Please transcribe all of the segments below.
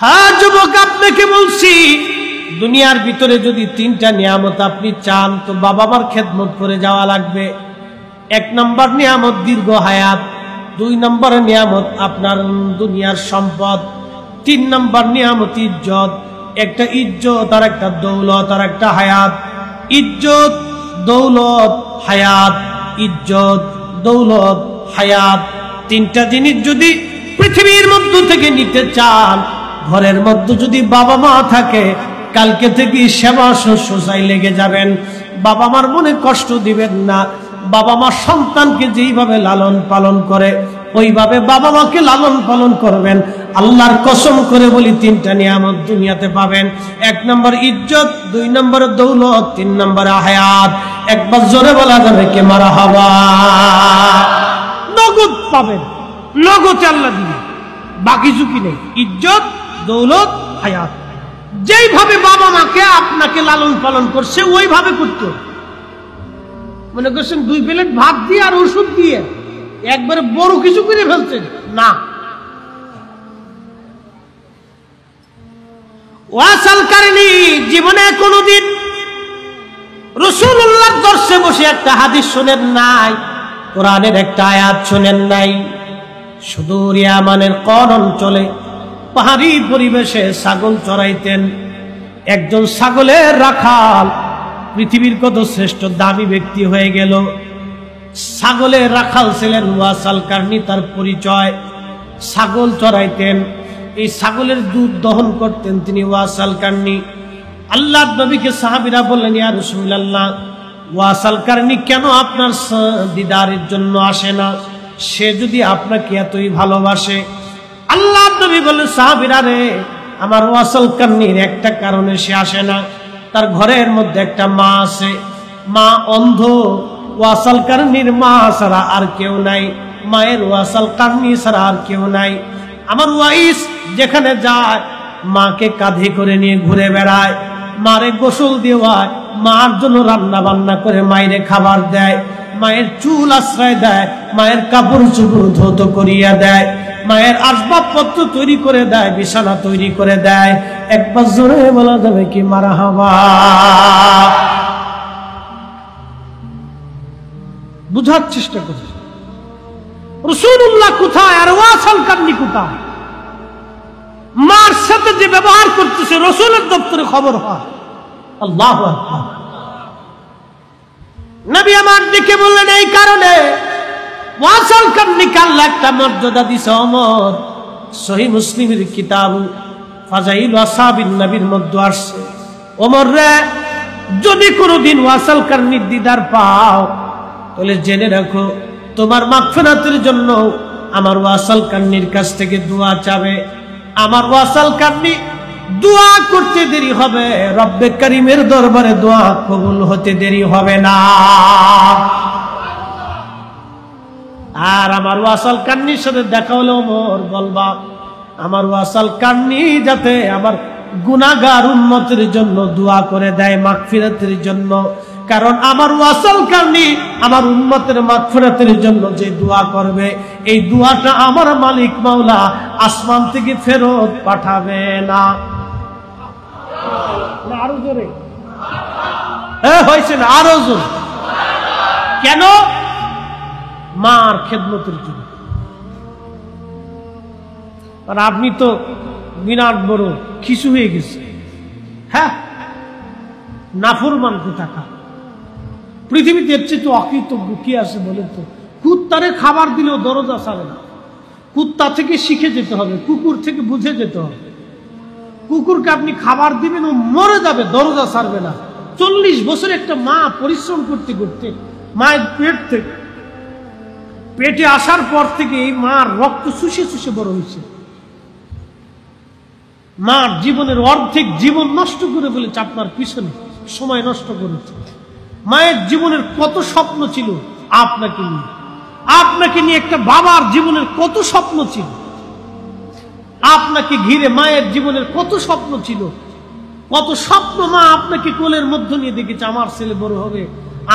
হ্যাঁ যুবক, আপনাকে বলছি, দুনিয়ার ভিতরে যদি তিনটা নিয়ামত আপনি চান তো বাবা মার খেদমত করে যাওয়া লাগবে। 1 নম্বর নিয়ামত দীর্ঘ হায়াত, 2 নম্বর নিয়ামত আপনার দুনিয়ার সম্পদ, 3 নম্বর নিয়ামত ইজ্জত। একটা ইজ্জত আর একটা দৌলত আর একটা হায়াত। ইজ্জত, দৌলত, হায়াত। ইজ্জত, দৌলত, হায়াত, তিনটা জিনিস যদি পৃথিবীর মধ্য থেকে নিতে চান, ঘরের মধ্যে যদি বাবা মা থাকে, কালকে থেকে সেবা শুশ্রূষায় লেগে যাবেন। বাবা মার মনে কষ্ট দিবেন না। বাবা মা সন্তানকে যেইভাবে লালন পালন করে ওইভাবে বাবা মাকে লালন পালন করবেন। আল্লাহর কসম করে বলি, তিনটা নিয়ামত দুনিয়াতে পাবেন। 1 নম্বর ইজ্জত, 2 নম্বর দৌলত, 3 নম্বর হায়াত। একবার জোরে বলা যাবে কে মারহাবা? নগদ পাবেন, নগদে আল্লাহ দিবেন, বাকি ঝুঁকি নেই। ইজ্জত, দৌলত, হায়াত। যেইভাবে বাবা মাকে আপনাকে লালন পালন করছে ওইভাবে করতে। মনে করছেন 2 প্লেট ভাত দিয়ে আর ওষুধ দিয়ে একবারে বড় কিছু করে ফেলছেন, না। ওয়াসাল কারণী জীবনে কোনদিন রাসূলুল্লাহর দর্শে বসে একটা হাদিস শুনেন নাই, কোরআনের একটা আয়াত শুনেন নাই। সুদূর ইয়ামানের কর অঞ্চলে পাহাড়ি পরিবেশে ছাগল চড়াইতেন একজন ছাগলের রাখাল। পৃথিবীর কত শ্রেষ্ঠ দামি ব্যক্তি হয়ে গেল। ছাগলের রাখাল ছিলেন ওয়াসাল কারণী, তার পরিচয়। ছাগল চড়াইতেন, এই ছাগলের দুধ দহন করতেন তিনি ওয়াসাল কারণী। আল্লাহর নবীকে সাহাবীরা বললেন, ইয়া রাসূলুল্লাহ, ওয়াসাল কারণী কেন আপনার দিদারের জন্য আসে না? সে যদি আপনাকে এতই ভালোবাসে। আল্লাহর নবী বললেন, সাহাবীরা রে, আমার ওয়াসাল কারণীর একটা কারণে সে আসে না। তার ঘরের মধ্যে একটা মা আছে, মা অন্ধ। ওয়াসাল কারণীর মা ছাড়া আর কেউ নাই, মায়ের ওয়াসাল কারণী ছাড়া আর কেউ নাই। আমার ওয়াইস যেখানে যায় মাকে কাঁধে করে নিয়ে ঘুরে বেড়ায়, মারে গোসল দেওয়ায়, মার জন্য রান্না বান্না করে মায়ের খাবার দেয়, মায়ের চুল আশ্রয় দেয়, মায়ের কাপড় চোপড় ধৌত করিয়া দেয়, মায়ের আসবাবপত্র তৈরি করে দেয়, বিছানা তৈরি করে দেয়। একবার জোরে বলা যাবে কি মারহাবা? বুঝার চেষ্টা করছে রাসূলুল্লাহ কোথায় আর ওয়াসাল কারণী কোথায়। মার সাথে যে ব্যবহার করতেছে রাসূলের দপ্তরে খবর হয়। আল্লাহু আকবার। নবী আমার দিকে বললেন, এই কারণে ওয়াসাল কারণীকে আল্লাহ একটা মর্যাদা দিয়েছে অমর। সহিহ মুসলিমের কিতাব ফাজাইল আসহাবিন নবীর মধ্যে আসছে, ওমর রে, যদি কোনোদিন ওয়াসাল কারণীর দিদার পাও তাহলে জেনে রাখো তোমার মাগফিরাতের জন্য আমার ওয়াসাল কারণীর কাছ থেকে দোয়া চাবে। আমার ওয়াসাল কারণী দোয়া করতে দেরি হবে, রব্বে কারীমের দরবারে দোয়া কবুল হতে দেরি হবে না। আর আমার ওয়াসাল কারণীর সাথে দেখা হলে ওমর বলবা, আমার ওয়াসাল কারণী যাতে আমার গুনাহগার উম্মতের জন্য দোয়া করে দেয় মাগফিরাতের জন্য। কারণ আমার ওয়াসাল কারণী আমার উম্মতের মাগফিরাতের জন্য যে দোয়া করবে, এই দোয়াটা আমার মালিক মাওলা আসমান থেকে ফেরত পাঠাবে না। আরো জোরে হয়েছে না? আরো জোরে। কেন? মার খেদমতের জন্য। আর আপনি তো বিরাট বড় খিসু হয়ে গেছে। হ্যাঁ, নাফরমান কোথাকার। পৃথিবীতে এর চেয়ে তো অকৃতজ্ঞ কি আছে বলেন তো? কুত্তারে খাবার দিলেও দরজা ছাড়ে না। কুত্তা থেকে শিখে যেতে হবে, কুকুর থেকে বুঝে যেতে হবে। কুকুরকে আপনি খাবার দিবেন, ও মরে যাবে, দরজা ছাড়বে না। 40 বছর একটা মা পরিশ্রম করতে করতে মায়ের পেটে আসার পর থেকে এই মার রক্ত শুষে শুষে বড় হয়েছে। মার জীবনের অর্ধেক জীবন নষ্ট করে বলেছে আপনার পিছনে সময় নষ্ট করেছে। মায়ের জীবনের কত স্বপ্ন ছিল আপনাকে নিয়ে, আপনাকে নিয়ে একটা বাবার জীবনের কত স্বপ্ন ছিল, আপনাকে ঘিরে মায়ের জীবনের কত স্বপ্ন ছিল, কত স্বপ্ন মা আপনাকে কোলের মধ্যে নিয়ে দেখেছে। আমার ছেলে বড় হবে,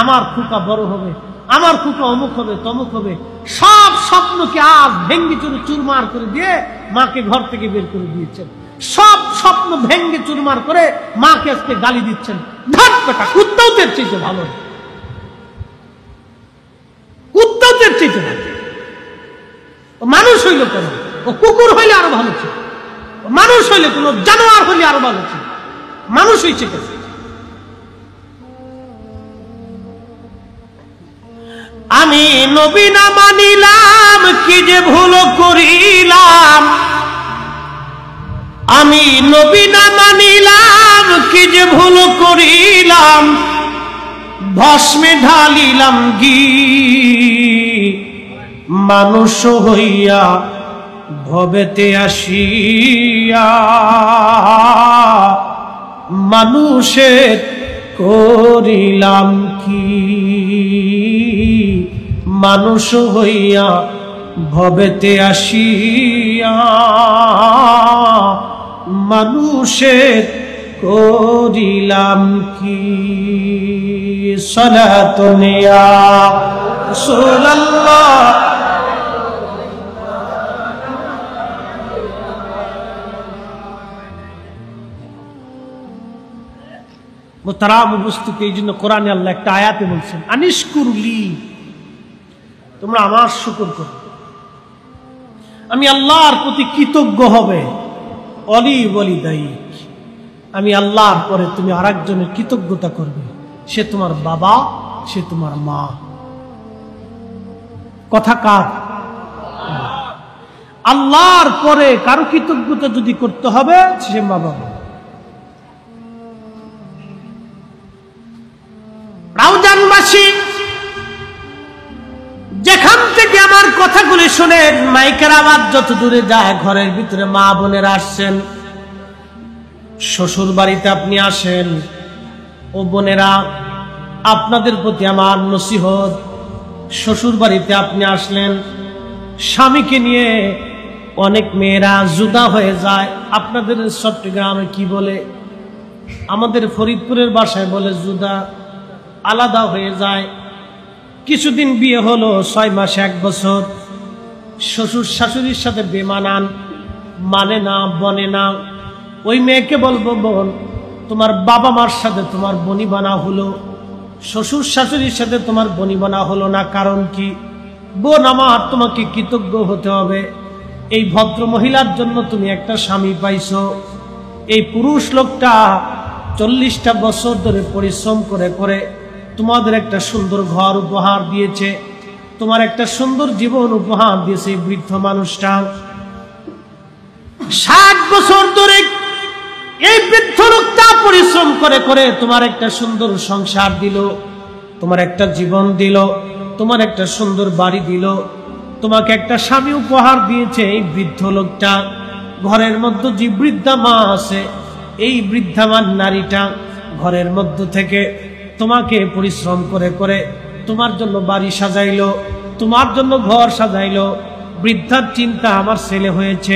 আমার খোকা বড় হবে, আমার খোকা অমুক হবে তমুক হবে। সব স্বপ্নকে আজ ভেঙ্গি চুরমার করে দিয়ে মাকে ঘর থেকে বের করে দিয়েছেন। সব স্বপ্ন ভেঙ্গে চুরমার করে মাকে আজকে গালি দিচ্ছেন। ধাত বেটা, কুত্তাও তের চাইতে ভালো, কুত্তাও তের চাইতে ভালো। মানুষ হইল কেন? ও কুকুর হইলে আরো ভালো ছিল, মানুষ হইলে কোন জানোয়ার হইলে আরো ভালো ছিল, মানুষ হইছে কেন? আমি নবী না মানিলাম, কি যে ভুল করিলাম। আমি নবী না মানিলাম, কি যে ভুল করিলাম। ভস্মে ঢালিলাম ঘি, মানুষ হইয়া ভবেতে আসিয়া। মানুষের করিলাম কি, মানুষ হইয়া ভবেতে আসিয়া। মানুষের করিলাম কি। সালাতুন ইয়া রাসূলুল্লাহ। মুহতারাম উপস্থিতি, এই জন্য কোরআনে আল্লাহ একটা আয়াতে বলছেন, আনিশকুরলি, তোমরা আমার শুকর করো, আমি আল্লাহর প্রতি কৃতজ্ঞ হবে। অলি বলি দায়িক, আমি আল্লাহর পরে তুমি আর একজনের কৃতজ্ঞতা করবে, সে তোমার বাবা, সে তোমার মা। কথা কার? আল্লাহর পরে কারো কৃতজ্ঞতা যদি করতে হবে, সে মা বাবা। রাউজানবাসী যেখান থেকে আমার কথাগুলি শুনেন, মাইকের আওয়াজ যত দূরে যায়, ঘরের ভিতরে মা বোনেরা আসছেন, শ্বশুর বাড়িতে আপনি আসেন, ও বোনেরা আপনাদের প্রতি আমার নসিহত, শ্বশুর বাড়িতে আপনি আসলেন, স্বামীকে নিয়ে অনেক মেয়েরা জুদা হয়ে যায়। আপনাদের চট্টগ্রামে কি বলে? আমাদের ফরিদপুরের ভাষায় বলে জুদা, আলাদা হয়ে যায়। কিছুদিন বিয়ে হলো, 6 মাস 1 বছর, শ্বশুর শাশুড়ির সাথে বেমানান, মানে না, বনে না। ওই মেয়েকে বলবো, বোন তোমার বাবা মার সাথে তোমার বনিবনা হলো, শ্বশুর শাশুড়ির সাথে তোমার বনিবনা হলো না, কারণ কি? বোন আমার, তোমাকে কৃতজ্ঞ হতে হবে। এই ভদ্র মহিলার জন্য তুমি একটা স্বামী পাইছো। এই পুরুষ লোকটা 40টা বছর ধরে পরিশ্রম করে করে তোমাদের একটা সুন্দর ঘর উপহার দিয়েছে, তোমার একটা সুন্দর জীবন উপহার দিয়েছে। বৃদ্ধ মানুষটা 60 বছর ধরে এই বৃদ্ধ লোকটা পরিশ্রম করে করে তোমার একটা সুন্দর সংসার দিল, তোমার একটা জীবন দিল, তোমার একটা সুন্দর বাড়ি দিল, তোমাকে একটা স্বামী উপহার দিয়েছে। এই বৃদ্ধ লোকটা, ঘরের মধ্যে যে বৃদ্ধা মা আছে, এই বৃদ্ধা মা নারীটা ঘরের মধ্য থেকে তোমাকে পরিশ্রম করে করে তোমার জন্য বাড়ি সাজাইলো, তোমার জন্য ঘর সাজাইলো। বৃদ্ধার চিন্তা, আমার ছেলে হয়েছে,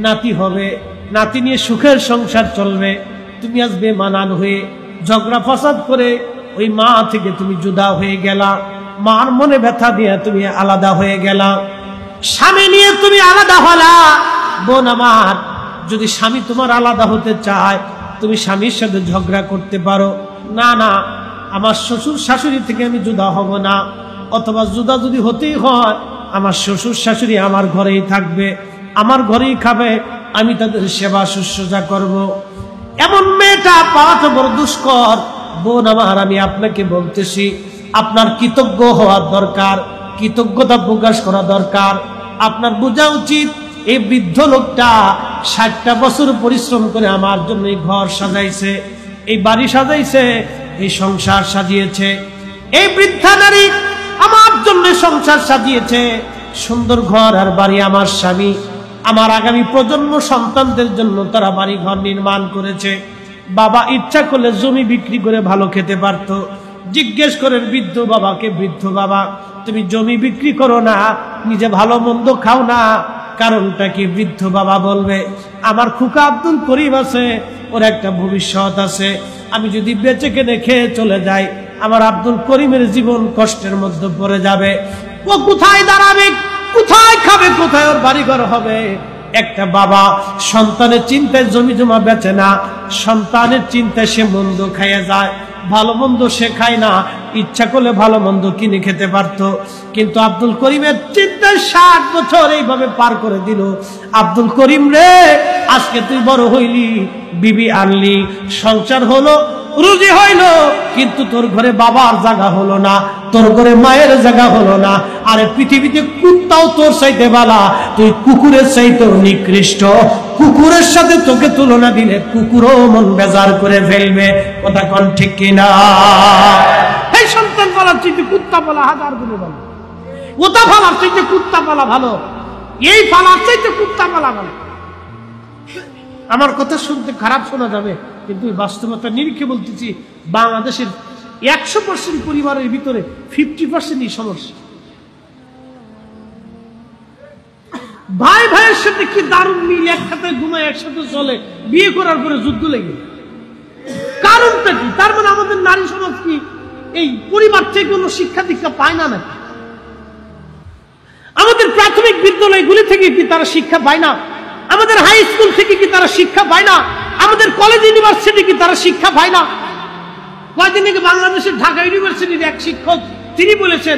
নাতি হবে, নাতি নিয়ে সুখের সংসার চলবে। তুমি আজ বেমানান হয়ে ঝগড়া ফাসাদ করে ওই মা থেকে তুমি জুদা হয়ে গেলা, মার মনে ব্যথা দিয়ে তুমি আলাদা হয়ে গেলা, স্বামী নিয়ে তুমি আলাদা হলা। বোন আমার, যদি স্বামী তোমার আলাদা হতে চায়, তুমি স্বামীর সাথে ঝগড়া করতে পারো, না না আমার শ্বশুর শাশুড়ি থেকে আমি জুদা হব না, অথবা জুদা যদি হতেই হয়, আমার শ্বশুর শাশুড়ি আমার ঘরেই থাকবে, আমার ঘরেই খাবে, আমি তাদের সেবা শুশ্রূষা করব। এমন মেয়েটা পাওয়া তো বড় দুষ্কর। বোন আমার, আমি আপনাকে বলতেছি, আপনার কৃতজ্ঞ হওয়া দরকার, কৃতজ্ঞতা প্রকাশ করা দরকার। আপনার বোঝা উচিত, এই বৃদ্ধ লোকটা 60টা বছর পরিশ্রম করে আমার জন্য এই ঘর সাজাইছে, এই বাড়ি সাজাইছে, এই সংসার সাজিয়েছে। এই বৃদ্ধা নারী আমার জন্য সংসার সাজিয়েছে, সুন্দর ঘর আর বাড়ি। আমার স্বামী আমার আগামী প্রজন্ম সন্তানদের জন্য তারা বাড়ি ঘর নির্মাণ করেছে। বাবা ইচ্ছা করলে জমি বিক্রি করে ভালো খেতে পারত। জিজ্ঞেস করেন বৃদ্ধ বাবাকে, বৃদ্ধ বাবা তুমি জমি বিক্রি করো না, নিজে ভালো মন্দ খাও না, কারণটা কি? বৃদ্ধ বাবা বলবে, আমার খুকা আব্দুল করিম আছে, ওর একটা ভবিষ্যৎ আছে, আমি যদি বেঁচে কেনে খেয়ে চলে যাই, আমার আব্দুল করিমের জীবন কষ্টের মধ্যে পড়ে যাবে। ও কোথায় দাঁড়াবে, কোথায় খাবে, কোথায় ওর বাড়িঘর হবে? একটা বাবা সন্তানের চিন্তায় জমি জমা বেচে না, সন্তানের চিন্তায় সে মন্দ খাইয়া যায়, ভালো মন্দ সে খায় না। ইচ্ছা করলে ভালো মন্দ কিনে খেতে পারতো, কিন্তু আব্দুল করিমের চিন্তায় 60 বছর এইভাবে পার করে দিল। আব্দুল করিম রে, আজকে তুই বড় হইলি, বিবি আনলি, সংসার হলো, রুজি হইল, কিন্তু তোর ঘরে বাবার জায়গা হলো না, তোর ঘরে মায়ের জায়গা হলো না। আরে পৃথিবীতে কুত্তাও তোর চাইতে বালা, তুই কুকুরের চাইতেও নিকৃষ্ট। কুকুরের সাথে তোকে তুলনা দিলে কুকুরও মন বেজার করে ফেলবে। কথা কোন ঠিক কিনা? এই সন্তান পালার চাইতে কুত্তা পালা হাজার গুণে ভালো, ওটা পালার চাইতে কুত্তা পালা ভালো, এই পালার চাইতে কুত্তা পালা ভালো। আমার কথা শুনতে খারাপ শোনা যাবে, কিন্তু বাস্তবতা নিরিখে বলতেছি, বাংলাদেশের 100% পরিবারের ভিতরে 50%ই সমস্যা। ভাই ভাইয়ের সাথে কি দারুণ মিল, একসাথে ঘুমায়, একসাথে চলে, বিয়ে করার পরে যুদ্ধ লেগে। কারণটা কি? তার মানে আমাদের নারী সমাজ কি এই পরিবার থেকে কোনো শিক্ষা দীক্ষা পায় না নাকি? আমাদের প্রাথমিক বিদ্যালয়গুলি থেকে কি তারা শিক্ষা পায় না? আমাদের হাই স্কুল থেকে কি তারা শিক্ষা পায় না? আমাদের কলেজ ইউনিভার্সিটি কি তারা শিক্ষা পায় না? কয়েকদিন আগে বাংলাদেশের ঢাকা ইউনিভার্সিটির এক শিক্ষক তিনি বলেছেন,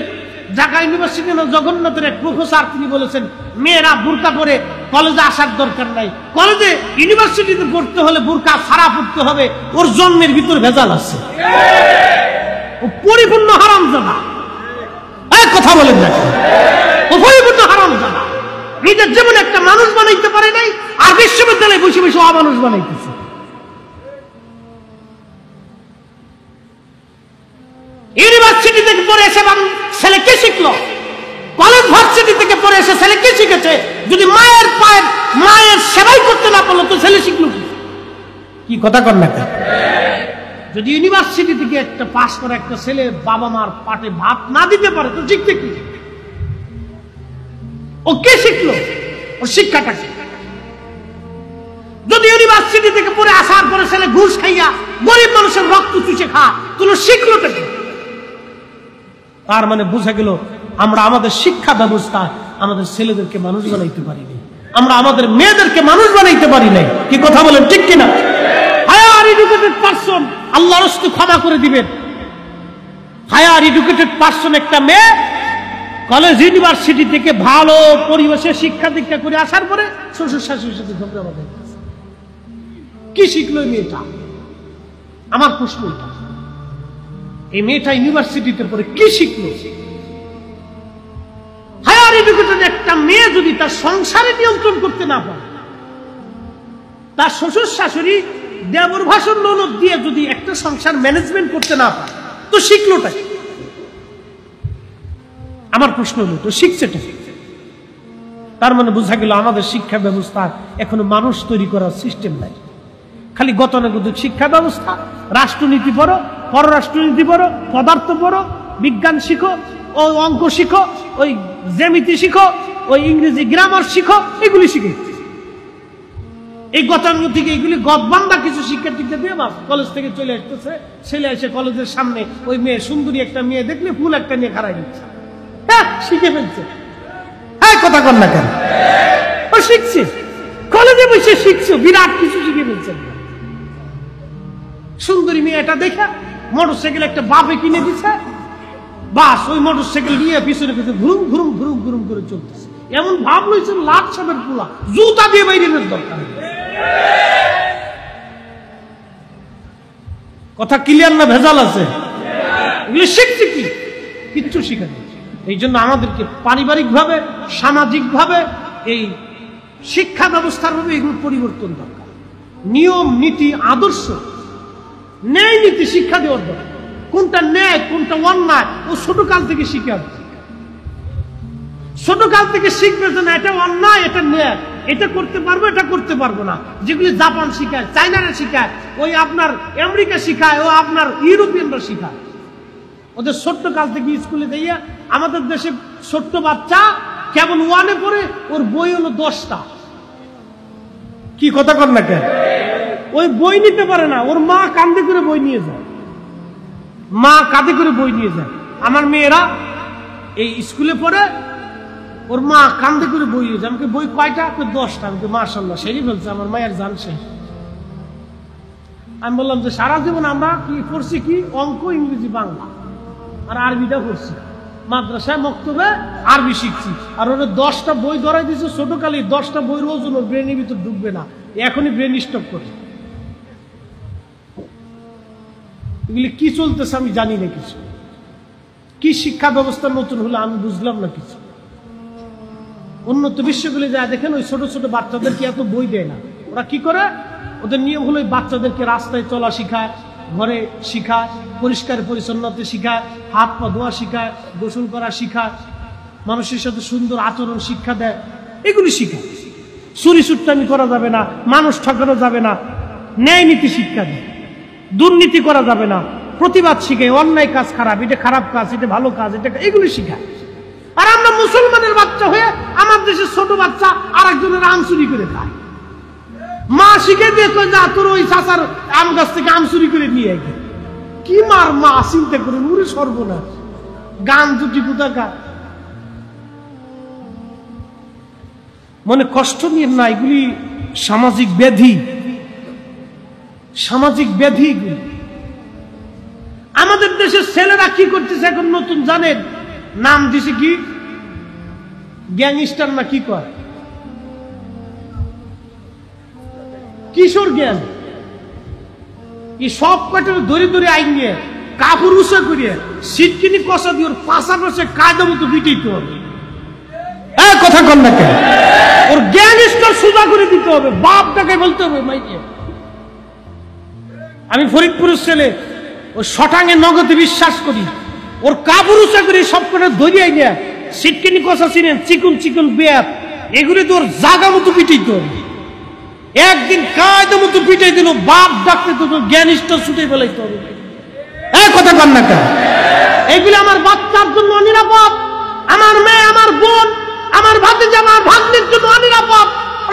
ঢাকা ইউনিভার্সিটির জগন্নাথের এক প্রফেসর তিনি বলেছেন, মেয়েরা বোরকা পরে কলেজে আসার দরকার নাই, কলেজে ইউনিভার্সিটিতে পড়তে হলে বোরকা ছাড়া পড়তে হবে, ওর জন্মের ভিতর ভেজাল আছে, ও পরিপূর্ণ হারামজাদা। কথা বলেন না, ও পরিপূর্ণ হারামজাদা। নিজের জীবনে একটা মানুষ বানাইতে পারে নাই, আর বিশ্ববিদ্যালয়ে বসে বসে অমানুষ বানাইতেছে। ইউনিভার্সিটি থেকে পড়ে এসে ছেলে কি শিখলো? কলেজ ভার্সিটি থেকে পড়ে এসে ছেলে কি শিখেছে? যদি মায়ের সেবাই করতে না পারলো তো ছেলে শিখলো কি? কথা কর না। যদি ইউনিভার্সিটি থেকে একটা পাশ করা একটা ছেলে বাবা মার পাটে ভাত না দিতে পারে তো শিখতে কি? ও কে শিখলো? ওর শিক্ষাটা কি? যদি ইউনিভার্সিটি থেকে পড়ে আসার পরে ছেলে ঘুষ খাইয়া গরিব মানুষের রক্ত চুষে খা, তুলো শিখলোটা কি? তার মানে বোঝা গেল আমরা আমাদের শিক্ষা ব্যবস্থা আমাদের ছেলেদেরকে মানুষ বানাইতে পারিনি, আমরা আমাদের মেয়েদেরকে মানুষ বানাইতে পারি নাই। কি কথা বলেন ঠিক কিনা? হায়ার এডুকেটেড পারসন আল্লাহর রাস্তে ক্ষমা করে দিবেন। হায়ার এডুকেটেড পারসন একটা মেয়ে কলেজ ইউনিভার্সিটি থেকে ভালো পরিবেশে শিক্ষা দীক্ষা করে আসার পরে শ্বশুর শাশুড়ির সাথে ঝগড়া বাঁধে। কি শিখলো এই মেয়েটা? আমার প্রশ্ন এটা, এই মেয়েটা ইউনিভার্সিটিতে পড়ে কি শিখলো? হায়ার এডুকেটেড একটা মেয়ে যদি তার সংসারে নিয়ন্ত্রণ করতে না পারে, তার শ্বশুর শাশুড়ি দেবর ভাষণ ননদ দিয়ে যদি একটা সংসার ম্যানেজমেন্ট করতে না পারে তো শিখলোটা কি? আমার প্রশ্ন হলো, তো শিখছেটা? তার মানে বোঝা গেল আমাদের শিক্ষা ব্যবস্থা এখনো মানুষ তৈরি করার সিস্টেম নাই। খালি গতানুগতিক শিক্ষা ব্যবস্থা, রাষ্ট্রনীতি পড়ো, পররাষ্ট্রনীতি পড়ো, পদার্থ পড়ো, বিজ্ঞান শিখো, ওই অঙ্ক শিখো, ওই জ্যামিতি শিখো, ওই ইংরেজি গ্রামার শিখো, এগুলি শিখে। এই গতানুগতিক এইগুলি গদবান্ধা কিছু শিক্ষা টিক্ষা দিয়ে বাস কলেজ থেকে চলে আসতেছে। ছেলে এসে কলেজের সামনে ওই মেয়ে, সুন্দরী একটা মেয়ে দেখলে ফুল একটা নিয়ে খাড়াই দিচ্ছে, হ্যাঁ শিখে ফেলছে। হ্যাঁ কথা কর না কেন? ও শিখছে, কলেজে বসে শিখছো, বিরাট কিছু শিখে ফেলছে। সুন্দরী মেয়েটা দেখা মোটরসাইকেল একটা বাপে কিনে দিচ্ছে, বাস ওই মোটরসাইকেল নিয়ে পিছনে পিছনে ঘুরুম ঘুরুম ঘুরুম ঘুরুম করে চলতেছে। এমন ভাব লইছে লাট সাপের পোলা, জুতা দিয়ে বাইরে বের দরকার। কথা ক্লিয়ার না ভেজাল আছে? এগুলো শিখছে কি? কিচ্ছু শিখে নেই। এই জন্য আমাদেরকে পারিবারিক ভাবে, সামাজিক ভাবে, এই শিক্ষা ব্যবস্থার ভাবে এগুলো পরিবর্তন দরকার। নিয়ম নীতি আদর্শ, ন্যায় নীতি শিক্ষা দেওয়ার দরকার। কোনটা ন্যায় কোনটা অন্যায় ও ছোট কাল থেকে শিখে আসবে। ছোট কাল থেকে শিখবে যে না এটা অন্যায়, এটা ন্যায়, এটা করতে পারবো, এটা করতে পারবো না। যেগুলি জাপান শিখায়, চাইনারা শিখায়, ওই আপনার আমেরিকা শিখায়, ও আপনার ইউরোপিয়ানরা শিখায়। ওদের ছোট্ট কাল থেকে স্কুলে দিয়ে, আমাদের দেশে ছোট্ট বাচ্চা কেমন ওয়ানে পড়ে, ওর বই হলো 10টা। কি কথা কর না কেন? ওই বই নিতে পারে না, ওর মা কাঁধে করে বই নিয়ে যায়, মা কাঁধে করে বই নিয়ে যায়। আমার মেয়েরা এই স্কুলে পড়ে, ওর মা কান্দে করে বই হয়েছে। আমাকে বই কয়টা? 10টা। আমাকে মাশাআল্লাহ সেরি ফেলছে, আমার মায়ের জান শেষ। আমি বললাম যে সারা জীবন আমরা কি পড়ছি, কি অঙ্ক, ইংরেজি, বাংলা আর আরবিটা পড়ছি, মাদ্রাসায় মক্তবে আরবি শিখছি। আর ওরা 10টা বই ধরাই দিচ্ছে ছোটকালে। 10টা বইয়ের ওজন ওর ব্রেনের ভিতর ঢুকবে না, এখনই ব্রেন স্টপ করে। এগুলি কি চলতেছে আমি জানি না কিছু। কি শিক্ষা ব্যবস্থা নতুন হলো আমি বুঝলাম না কিছু। উন্নত বিশ্বগুলি যায় দেখেন, ওই ছোট ছোট বাচ্চাদেরকে এত বই দেয় না। ওরা কি করে? ওদের নিয়ম হলো বাচ্চাদেরকে রাস্তায় চলা শিখায়, ঘরে শিখায়, পরিষ্কার পরিচ্ছন্নতা শিখায়, হাত পা ধোয়া শিখায়, গোসল করা শিখায়, মানুষের সাথে সুন্দর আচরণ শিক্ষা দেয়, এগুলি শিখায়। চুরি চুট্টামি করা যাবে না, মানুষ ঠকানো যাবে না, ন্যায় নীতি শিক্ষা দেয়, দুর্নীতি করা যাবে না, প্রতিবাদ শিখায়, অন্যায় কাজ খারাপ, এটা খারাপ কাজ, এটা ভালো কাজ, এটা এগুলি শিখায়। আর আমরা মুসলমানের বাচ্চা হয়ে আমার দেশের ছোট বাচ্চা আর একজনের আম চুরি করে খায়। মা শিখে দিয়ে যা তোর ওই চাচার আম গাছ থেকে আম চুরি করে নিয়ে আগে। কি মার মা চিন্তা করে মুড়ি সর্বনাশ, গান দুটি কোথাকা। মনে কষ্ট নিয়ে না, এগুলি সামাজিক ব্যাধি, সামাজিক ব্যাধি এগুলি। আমাদের দেশের ছেলেরা কি করতেছে এখন নতুন জানেন? নাম দিছে কি গ্যাংস্টার না কি কয়, কিশোর গ্যাং। এই সব কয়টা ধরে ধরে আইন নিয়ে কাপড় উঁচা করিয়ে সিটকিনি কষা দিয়ে ওর পাশাপাশি কায়দা মতো বিটিতে হবে। কথা কন না কেন? ওর গ্যাংস্টার সোজা করে দিতে হবে, বাপটাকে বলতে হবে মাইকে। আমি ফরিদপুরের ছেলে, ওই শটাঙে নগদে বিশ্বাস করি। ওর কাপড় উঁচা করে সব কটা ধরিয়ে নিয়ে সিটকিনি কষা চিনেন, চিকন চিকন বেয়াত, এগুলি তো ওর জাগা মতো পিটাইতে হবে। একদিন কায়দা মতো পিটাই দিল, বাপ ডাকতে তো জ্ঞানিষ্ঠ ছুটে ফেলাইতে হবে। কথা কন না কেন? এগুলি আমার বাচ্চার জন্য অনিরাপদ, আমার মেয়ে, আমার বোন, আমার ভাতিজা, আমার ভাগ্নির জন্য অনিরাপদ।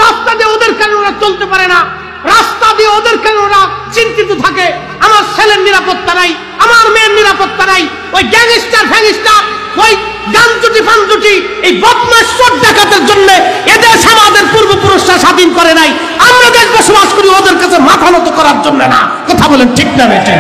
রাস্তা দিয়ে ওদের কেন ওরা চলতে পারে না? রাস্তা দিয়ে ওদের কেন ওরা চিন্তিত থাকে? আমার ছেলের নিরাপত্তা নাই, আমার মেয়ের নিরাপত্তা নাই। ওই গ্যাংস্টার ফ্যাংস্টার, ওই গানজুটি ফানজুটি, এই বদমাশ চোর ডাকাতের জন্য এদেশ আমাদের পূর্বপুরুষরা স্বাধীন করে নাই। আমরা দেশ বসবাস করি ওদের কাছে মাথা নত করার জন্য না। কথা বলেন ঠিক না বেটে?